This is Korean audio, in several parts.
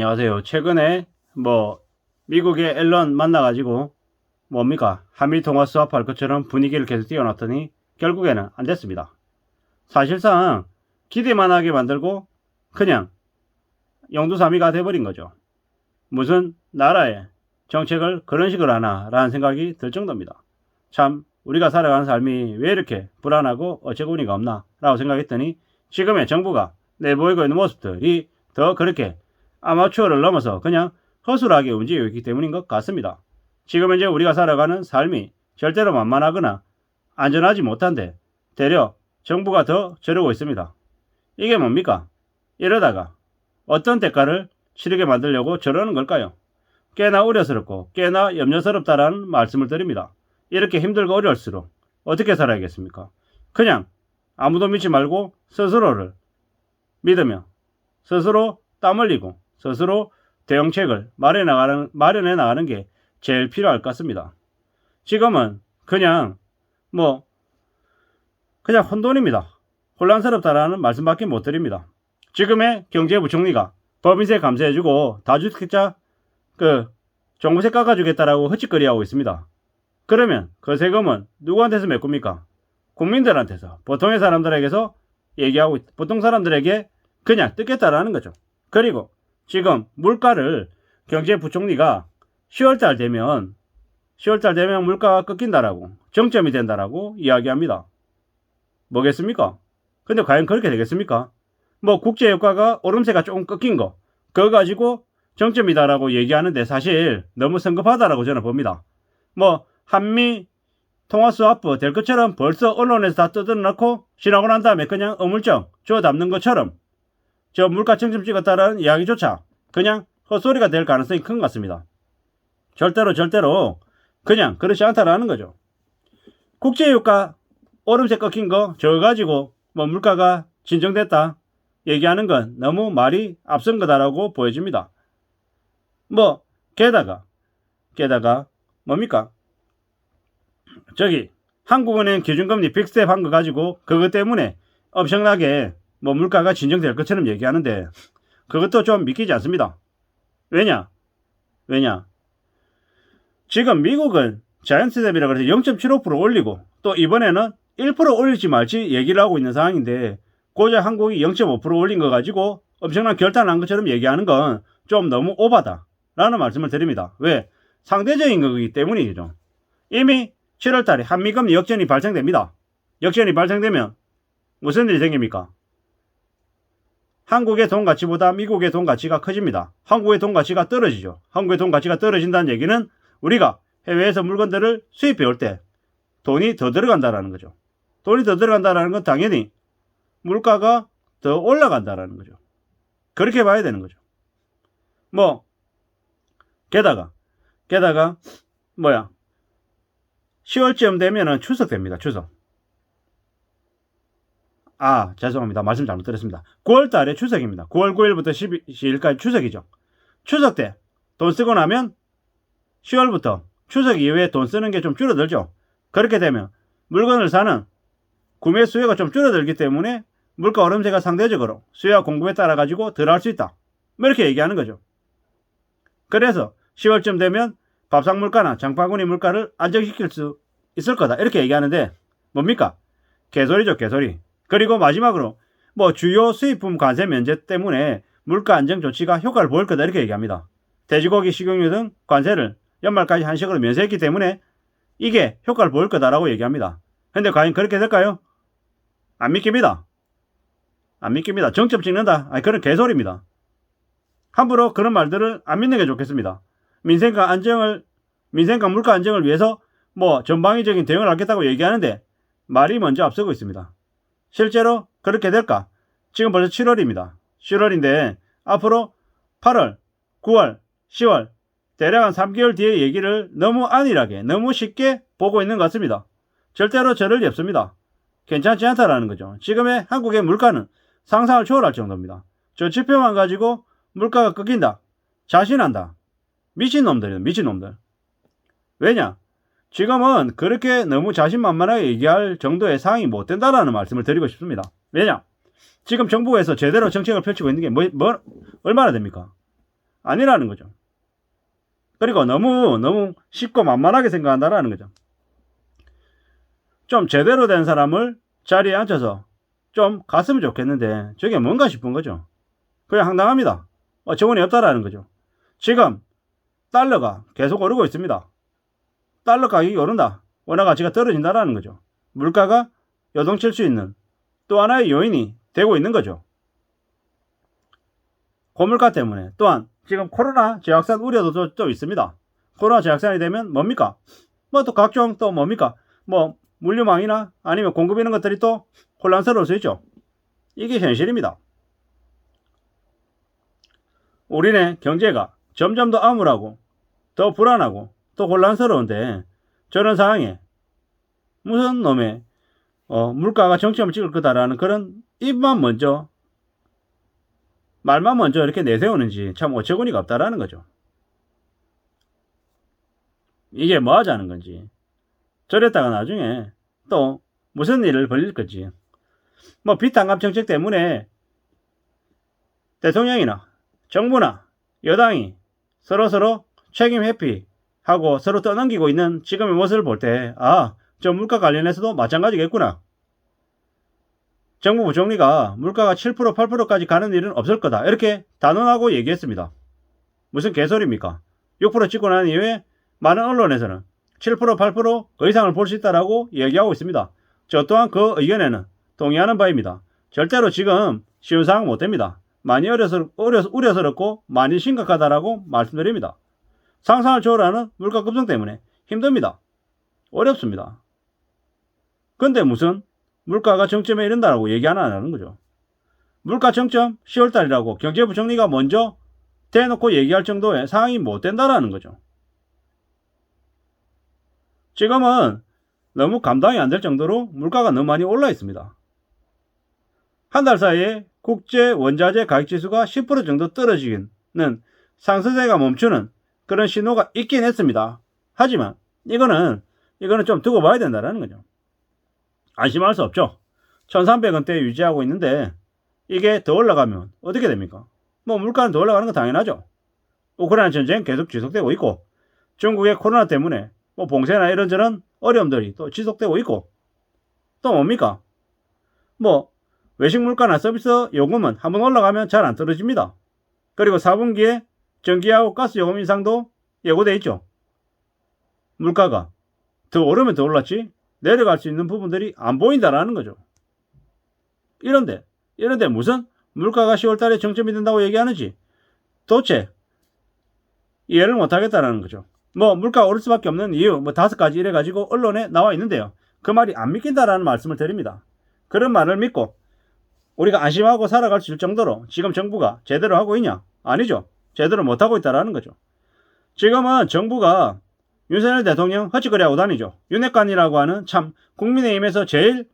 안녕하세요. 최근에 미국의 앨런 만나가지고 뭡니까? 한미 통화 수합할 것처럼 분위기를 계속 띄워놨더니 결국에는 안 됐습니다. 사실상 기대만 하게 만들고 그냥 영두사미가 돼버린 거죠. 무슨 나라의 정책을 그런 식으로 하나라는 생각이 들 정도입니다. 참 우리가 살아가는 삶이 왜 이렇게 불안하고 어처구니가 없나 라고 생각했더니 지금의 정부가 내보이고 있는 모습들이 더 그렇게 아마추어를 넘어서 그냥 허술하게 움직이고 있기 때문인 것 같습니다. 지금 현재 우리가 살아가는 삶이 절대로 만만하거나 안전하지 못한데 되려 정부가 더 저러고 있습니다. 이게 뭡니까? 이러다가 어떤 대가를 치르게 만들려고 저러는 걸까요? 꽤나 우려스럽고 꽤나 염려스럽다라는 말씀을 드립니다. 이렇게 힘들고 어려울수록 어떻게 살아야겠습니까? 그냥 아무도 믿지 말고 스스로를 믿으며 스스로 땀 흘리고 스스로 대응책을 마련해 나가는 게 제일 필요할 것 같습니다. 지금은 그냥 혼돈입니다. 혼란스럽다라는 말씀밖에 못 드립니다. 지금의 경제부총리가 법인세 감세해주고 다주택자 종부세 깎아주겠다라고 헛짓거리하고 있습니다. 그러면 그 세금은 누구한테서 메꿉니까? 국민들한테서, 보통의 사람들에게서 보통 사람들에게 그냥 뜯겠다라는 거죠. 그리고 지금 물가를 경제부총리가 10월달 되면 물가가 꺾인다라고, 정점이 된다라고 이야기합니다. 뭐겠습니까? 근데 과연 그렇게 되겠습니까? 국제유가가 오름세가 조금 꺾인 거, 그거 가지고 정점이다라고 얘기하는데 사실 너무 성급하다라고 저는 봅니다. 한미 통화수합부 될 것처럼 벌써 언론에서 다 뜯어놓고 지나고 난 다음에 그냥 어물쩍 주워 담는 것처럼 저 물가 정점 찍었다라는 이야기조차 그냥 헛소리가 될 가능성이 큰 것 같습니다. 절대로 그냥 그렇지 않다라는 거죠. 국제유가 오름세 꺾인 거 저거 가지고 물가가 진정됐다 얘기하는 건 너무 말이 앞선 거다라고 보여집니다. 게다가 뭡니까? 한국은행 기준금리 빅스텝 한 거 가지고 그것 때문에 엄청나게 물가가 진정될 것처럼 얘기하는데 그것도 좀 믿기지 않습니다. 왜냐? 지금 미국은 자이언트스텝이라 그래서 0.75% 올리고 또 이번에는 1% 올릴지 말지 얘기를 하고 있는 상황인데 고작 한국이 0.5% 올린 거 가지고 엄청난 결단을 한 것처럼 얘기하는 건 좀 너무 오바다 라는 말씀을 드립니다. 왜? 상대적인 거기 때문이죠. 이미 7월 달에 한미금리 역전이 발생됩니다. 역전이 발생되면 무슨 일이 생깁니까? 한국의 돈 가치보다 미국의 돈 가치가 커집니다. 한국의 돈 가치가 떨어지죠. 한국의 돈 가치가 떨어진다는 얘기는 우리가 해외에서 물건들을 수입해 올 때 돈이 더 들어간다라는 거죠. 돈이 더 들어간다라는 건 당연히 물가가 더 올라간다라는 거죠. 그렇게 봐야 되는 거죠. 게다가 10월쯤 되면은 추석 됩니다. 추석. 죄송합니다. 말씀 잘못 드렸습니다. 9월 달에 추석입니다. 9월 9일부터 12일까지 추석이죠. 추석 때 돈 쓰고 나면 10월부터 추석 이후에 돈 쓰는 게 좀 줄어들죠. 그렇게 되면 물건을 사는 구매 수요가 좀 줄어들기 때문에 물가 오름세가 상대적으로 수요와 공급에 따라 가지고 덜 할 수 있다. 이렇게 얘기하는 거죠. 그래서 10월쯤 되면 밥상 물가나 장바구니 물가를 안정시킬 수 있을 거다. 이렇게 얘기하는데 뭡니까? 개소리죠, 개소리. 그리고 마지막으로 주요 수입품 관세 면제 때문에 물가 안정 조치가 효과를 보일 거다. 이렇게 얘기합니다. 돼지고기, 식용유 등 관세를 연말까지 한식으로 면세했기 때문에 이게 효과를 보일 거다라고 얘기합니다. 근데 과연 그렇게 될까요? 안 믿깁니다. 정점 찍는다. 그런 개소리입니다. 함부로 그런 말들을 안 믿는 게 좋겠습니다. 민생과 물가 안정을 위해서 전방위적인 대응을 하겠다고 얘기하는데 말이 먼저 앞서고 있습니다. 실제로 그렇게 될까? 지금 벌써 7월입니다. 7월인데 앞으로 8월, 9월, 10월 대략 한 3개월 뒤의 얘기를 너무 안일하게 너무 쉽게 보고 있는 것 같습니다. 절대로 저럴 리 없습니다. 괜찮지 않다라는 거죠. 지금의 한국의 물가는 상상을 초월할 정도입니다. 저 지표만 가지고 물가가 꺾인다, 자신한다. 미친놈들이다, 미친놈들. 왜냐? 지금은 그렇게 너무 자신만만하게 얘기할 정도의 상황이 못 된다라는 말씀을 드리고 싶습니다. 왜냐? 지금 정부에서 제대로 정책을 펼치고 있는 게 얼마나 됩니까? 아니라는 거죠. 그리고 너무 쉽고 만만하게 생각한다라는 거죠. 좀 제대로 된 사람을 자리에 앉혀서 좀 갔으면 좋겠는데 저게 뭔가 싶은 거죠. 그냥 황당합니다. 정원이 없다라는 거죠. 지금 달러가 계속 오르고 있습니다. 달러 가격이 오른다. 원화 가치가 떨어진다라는 거죠. 물가가 요동칠 수 있는 또 하나의 요인이 되고 있는 거죠. 고물가 때문에. 또한 지금 코로나 재확산 우려도 좀 있습니다. 코로나 재확산이 되면 뭡니까? 또 각종 또 뭡니까? 물류망이나 아니면 공급 이런 것들이 또 혼란스러울 수 있죠. 이게 현실입니다. 우리네 경제가 점점 더 암울하고 더 불안하고 또 혼란스러운데 저런 상황에 무슨 놈의 물가가 정점을 찍을 거다라는 그런 말만 먼저 이렇게 내세우는지 참 어처구니가 없다라는 거죠. 이게 뭐 하자는 건지, 저랬다가 나중에 또 무슨 일을 벌릴 건지, 빚탕감 정책 때문에 대통령이나 정부나 여당이 서로 책임 회피하고 서로 떠넘기고 있는 지금의 모습을 볼 때, 저 물가 관련해서도 마찬가지겠구나. 정부 부총리가 물가가 7%, 8%까지 가는 일은 없을 거다. 이렇게 단언하고 얘기했습니다. 무슨 개소리입니까? 6% 찍고 난 이후에 많은 언론에서는 7%, 8%그 이상을 볼 수 있다라고 얘기하고 있습니다. 저 또한 그 의견에는 동의하는 바입니다. 절대로 지금 쉬운 상황 못 됩니다. 많이 우려스럽고 많이 심각하다라고 말씀드립니다. 상상을 초월하는 물가 급등 때문에 힘듭니다. 어렵습니다. 근데 무슨 물가가 정점에 이른다라고 얘기 하나 안 하는 거죠. 물가 정점 10월달이라고 경제부총리가 먼저 대놓고 얘기할 정도의 상황이 못 된다라는 거죠. 지금은 너무 감당이 안 될 정도로 물가가 너무 많이 올라 있습니다. 한 달 사이에 국제 원자재 가격지수가 10% 정도 떨어지는 상승세가 멈추는 그런 신호가 있긴 했습니다. 하지만 이거는 좀 두고 봐야 된다는 거죠. 안심할 수 없죠. 1300원대 유지하고 있는데 이게 더 올라가면 어떻게 됩니까? 물가는 더 올라가는 건 당연하죠. 우크라이나 전쟁 계속 지속되고 있고 중국의 코로나 때문에 봉쇄나 이런저런 어려움들이 또 지속되고 있고 또 뭡니까? 외식 물가나 서비스 요금은 한번 올라가면 잘 안 떨어집니다. 그리고 4분기에 전기하고 가스 요금 인상도 예고돼 있죠. 물가가 더 오르면 더 올랐지 내려갈 수 있는 부분들이 안 보인다라는 거죠. 이런데 무슨 물가가 10월달에 정점이 된다고 얘기하는지 도대체 이해를 못하겠다라는 거죠. 물가가 오를 수밖에 없는 이유 5가지 이래가지고 언론에 나와 있는데요. 그 말이 안 믿긴다라는 말씀을 드립니다. 그런 말을 믿고 우리가 안심하고 살아갈 수 있을 정도로 지금 정부가 제대로 하고 있냐? 아니죠. 제대로 못하고 있다라는 거죠. 지금은 정부가 윤석열 대통령 헛짓거리하고 다니죠. 윤핵관이라고 하는 참 국민의힘에서 제일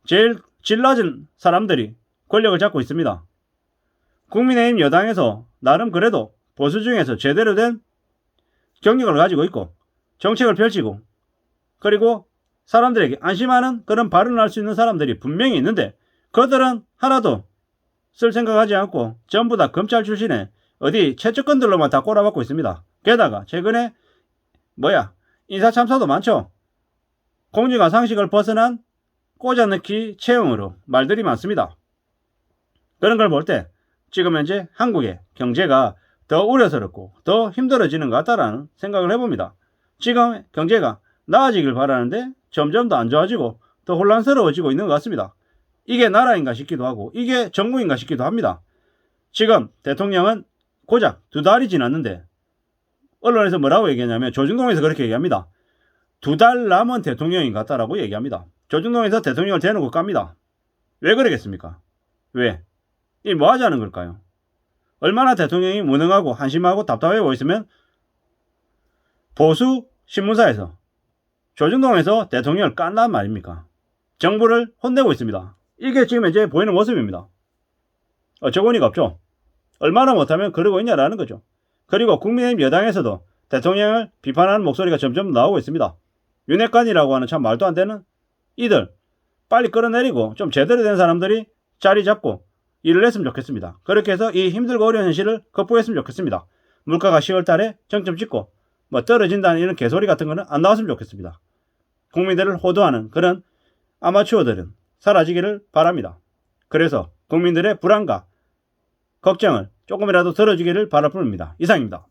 질 낮은 사람들이 권력을 잡고 있습니다. 국민의힘 여당에서 나름 그래도 보수 중에서 제대로 된 경력을 가지고 있고 정책을 펼치고 그리고 사람들에게 안심하는 그런 발언을 할 수 있는 사람들이 분명히 있는데 그들은 하나도 쓸 생각하지 않고 전부 다 검찰 출신의 어디 최측근들로만 다 꼬라박고 있습니다. 게다가 최근에 인사참사도 많죠. 공정한 상식을 벗어난 꽂아넣기 체형으로 말들이 많습니다. 그런 걸 볼 때 지금 현재 한국의 경제가 더 우려스럽고 더 힘들어지는 것 같다라는 생각을 해봅니다. 지금 경제가 나아지길 바라는데 점점 더 안 좋아지고 더 혼란스러워지고 있는 것 같습니다. 이게 나라인가 싶기도 하고 이게 정부인가 싶기도 합니다. 지금 대통령은 고작 2달이 지났는데 언론에서 뭐라고 얘기하냐면 조중동에서 그렇게 얘기합니다. 2달 남은 대통령인 것 같다라고 얘기합니다. 조중동에서 대통령을 대놓고 깝니다. 왜 그러겠습니까? 왜? 이 뭐 하자는 걸까요? 얼마나 대통령이 무능하고 한심하고 답답해 보였으면 보수 신문사에서 조중동에서 대통령을 깐단 말입니까? 정부를 혼내고 있습니다. 이게 지금 현재 보이는 모습입니다. 어처구니가 없죠. 얼마나 못하면 그러고 있냐라는 거죠. 그리고 국민의힘 여당에서도 대통령을 비판하는 목소리가 점점 나오고 있습니다. 윤핵관이라고 하는 참 말도 안 되는 이들 빨리 끌어내리고 좀 제대로 된 사람들이 자리 잡고 일을 했으면 좋겠습니다. 그렇게 해서 이 힘들고 어려운 현실을 극복했으면 좋겠습니다. 물가가 10월 달에 정점 찍고 뭐 떨어진다는 이런 개소리 같은 거는 안 나왔으면 좋겠습니다. 국민들을 호도하는 그런 아마추어들은 사라지기를 바랍니다. 그래서 국민들의 불안과 걱정을 조금이라도 덜어주기를 바랄 뿐입니다. 이상입니다.